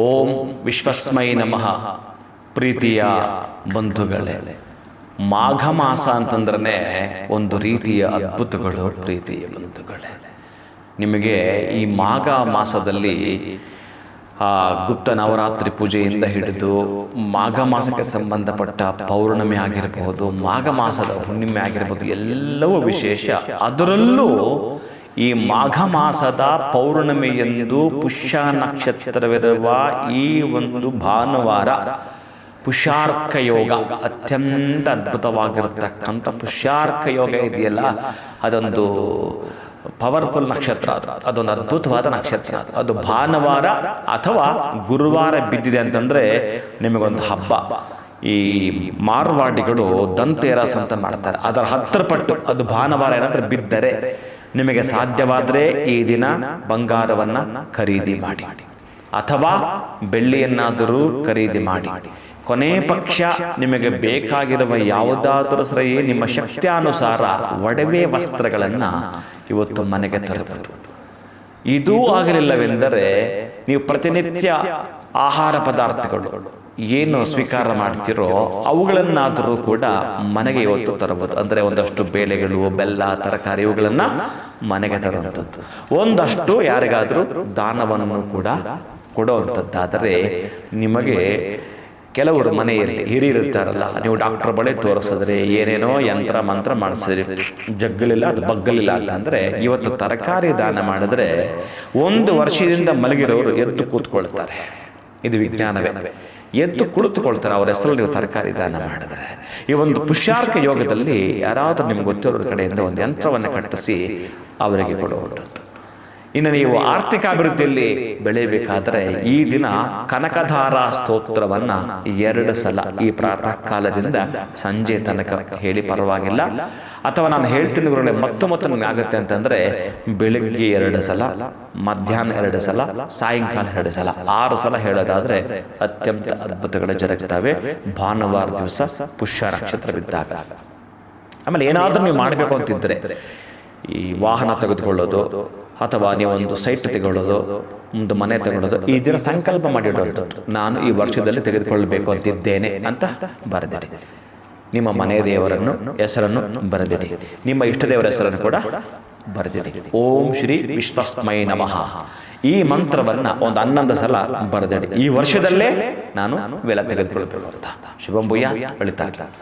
ಓಂ ವಿಶ್ವಸ್ಮೈ ನಮಃ. ಪ್ರೀತಿಯ ಬಂಧುಗಳೇ, ಮಾಘ ಮಾಸ ಅಂತಂದ್ರೆ ಒಂದು ರೀತಿಯ ಅದ್ಭುತಗಳು. ಪ್ರೀತಿಯ ಬಂಧುಗಳೇ, ನಿಮಗೆ ಈ ಮಾಘ ಮಾಸದಲ್ಲಿ ಗುಪ್ತ ನವರಾತ್ರಿ ಪೂಜೆಯಿಂದ ಹಿಡಿದು ಮಾಘ ಮಾಸಕ್ಕೆ ಸಂಬಂಧಪಟ್ಟ ಪೌರ್ಣಮಿ ಆಗಿರಬಹುದು, ಮಾಘ ಮಾಸದ ಹುಣ್ಣಿಮೆ ಆಗಿರಬಹುದು, ಎಲ್ಲವೂ ವಿಶೇಷ. ಅದರಲ್ಲೂ ಈ ಮಾಘ ಮಾಸದ ಪೌರ್ಣಮಿಯಂದು ಪುಷ್ಯ ನಕ್ಷತ್ರವಿರುವ ಈ ಒಂದು ಭಾನುವಾರ ಪುಷ್ಯಾರ್ಕ ಯೋಗ, ಅತ್ಯಂತ ಅದ್ಭುತವಾಗಿರತಕ್ಕಂಥ ಪುಷ್ಯಾರ್ಕ ಯೋಗ ಇದೆಯಲ್ಲ, ಅದೊಂದು ಪವರ್ಫುಲ್ ನಕ್ಷತ್ರ. ಅದೊಂದು ಅದ್ಭುತವಾದ ನಕ್ಷತ್ರ. ಅದು ಭಾನುವಾರ ಅಥವಾ ಗುರುವಾರ ಬಿದ್ದಿದೆ ಅಂತಂದ್ರೆ ನಿಮಗೊಂದು ಹಬ್ಬ. ಈ ಮಾರ್ವಾಡಿಗಳು ದಂತೇರಸ್ ಅಂತ ಮಾಡ್ತಾರೆ, ಅದರ 10 ಪಟ್ಟು ಅದು ಭಾನುವಾರ ಏನಾದ್ರೆ ಬಿದ್ದರೆ ನಿಮಗೆ ಸಾಧ್ಯವಾದರೆ ಈ ದಿನ ಬಂಗಾರವನ್ನ ಖರೀದಿ ಮಾಡಿ ಅಥವಾ ಬೆಳ್ಳಿಯನ್ನಾದರೂ ಖರೀದಿ ಮಾಡಿ. ಕೊನೆ ಪಕ್ಷ ನಿಮಗೆ ಬೇಕಾಗಿರುವ ಯಾವುದಾದರೂ ಸರಿ ನಿಮ್ಮ ಶಕ್ತಿಯಾನುಸಾರ ಒಡವೆ ವಸ್ತ್ರಗಳನ್ನು ಇವತ್ತು ಮನೆಗೆ ತರಬಹುದು. ಇದೂ ಆಗಲಿಲ್ಲವೆಂದರೆ ನೀವು ಪ್ರತಿನಿತ್ಯ ಆಹಾರ ಪದಾರ್ಥಗಳು ಏನು ಸ್ವೀಕಾರ ಮಾಡ್ತಿರೋ ಅವುಗಳನ್ನಾದರೂ ಕೂಡ ಮನೆಗೆ ಇವತ್ತು ತರಬಹುದು. ಅಂದರೆ ಒಂದಷ್ಟು ಬೇಳೆಗಳು, ಬೆಲ್ಲ, ತರಕಾರಿ ಇವುಗಳನ್ನ ಮನೆಗೆ ತರುವಂಥದ್ದು. ಒಂದಷ್ಟು ಯಾರಿಗಾದರೂ ದಾನವನ್ನು ಕೂಡ ಕೊಡುವಂಥದ್ದಾದರೆ ನಿಮಗೆ ಕೆಲವರು ಮನೆಯಲ್ಲಿ ಹಿರಿಯರಿರ್ತಾರಲ್ಲ, ನೀವು ಡಾಕ್ಟರ್ ಬಳಿ ತೋರಿಸಿದ್ರೆ ಏನೇನೋ ಯಂತ್ರ ಮಂತ್ರ ಮಾಡಿಸಿದ್ರಿ, ಜಗ್ಗಲಿಲ್ಲ ಅದು ಬಗ್ಗಲಿಲ್ಲ ಅಂತಂದರೆ ಇವತ್ತು ತರಕಾರಿ ದಾನ ಮಾಡಿದ್ರೆ 1 ವರ್ಷದಿಂದ ಮಲಗಿರೋರು ಎದ್ದು ಕೂತ್ಕೊಳ್ತಾರೆ. ಇದು ವಿಜ್ಞಾನವೇ. ಎದ್ದು ಕುಳಿತುಕೊಳ್ತಾರೆ ಅವರ ಹೆಸರಲ್ಲಿ ನೀವು ತರಕಾರಿ ದಾನ ಮಾಡಿದ್ರೆ. ಈ ಒಂದು ಪುಷ್ಯಾರ್ಕ ಯೋಗದಲ್ಲಿ ಯಾರಾದರೂ ನಿಮ್ಗೆ ಗೊತ್ತಿರೋರ ಕಡೆಯಿಂದ ಒಂದು ಯಂತ್ರವನ್ನು ಕಟ್ಟಿಸಿ ಅವರಿಗೆ ಕೊಡುವಂಥದ್ದು. ಇನ್ನು ನೀವು ಆರ್ಥಿಕ ಅಭಿವೃದ್ಧಿಯಲ್ಲಿ ಬೆಳೆಯಬೇಕಾದರೆ ಈ ದಿನ ಕನಕಧಾರ ಸ್ತೋತ್ರವನ್ನ 2 ಸಲ ಈ ಪ್ರಾತಃ ಕಾಲದಿಂದ ಸಂಜೆ ತನಕ ಹೇಳಿ ಪರವಾಗಿಲ್ಲ. ಅಥವಾ ನಾನು ಹೇಳ್ತೀನಿ ಗುರುಗಳೇ, ಮತ್ತೆ ಆಗುತ್ತೆ ಅಂತಂದ್ರೆ ಬೆಳಿಗ್ಗೆ 2 ಸಲ, ಮಧ್ಯಾಹ್ನ 2 ಸಲ, ಸಾಯಂಕಾಲ 2 ಸಲ, 6 ಸಲ ಹೇಳೋದಾದ್ರೆ ಅತ್ಯಂತ ಅದ್ಭುತಗಳು ಜರುಗುತ್ತವೆ ಭಾನುವಾರ ದಿವಸ ಪುಷ್ಯ ನಕ್ಷತ್ರ ಬಿದ್ದಾಗ. ಆಮೇಲೆ ಏನಾದರೂ ನೀವು ಮಾಡಬೇಕು ಅಂತಿದ್ರೆ, ಈ ವಾಹನ ತೆಗೆದುಕೊಳ್ಳೋದು ಅಥವಾ ನೀವೊಂದು ಸೈಟ್ ತಗೊಳ್ಳೋದು, ಒಂದು ಮನೆ ತಗೊಳ್ಳೋದು, ಈ ದಿನ ಸಂಕಲ್ಪ ಮಾಡಿಡುವಂಥದ್ದು. ನಾನು ಈ ವರ್ಷದಲ್ಲಿ ತೆಗೆದುಕೊಳ್ಳಬೇಕು ಅಂತಿದ್ದೇನೆ ಅಂತ ಬರೆದಿಡಿ. ನಿಮ್ಮ ಮನೆ ದೇವರನ್ನು ಹೆಸರನ್ನು ಬರೆದಿಡಿ, ನಿಮ್ಮ ಇಷ್ಟ ದೇವರ ಹೆಸರನ್ನು ಕೂಡ ಬರೆದಿಡಿ. ಓಂ ಶ್ರೀ ವಿಶ್ವಸ್ಮೈ ನಮಃ ಈ ಮಂತ್ರವನ್ನ ಒಂದು 11 ಸಲ ಬರೆದಿಡಿ. ಈ ವರ್ಷದಲ್ಲೇ ನಾನು ಇವೆಲ್ಲ ತೆಗೆದುಕೊಳ್ಳಬೇಕು ಅಂತ. ಶುಭಂ ಭೂಯಾತ್. ಒಳಿತಾಗಲಿ.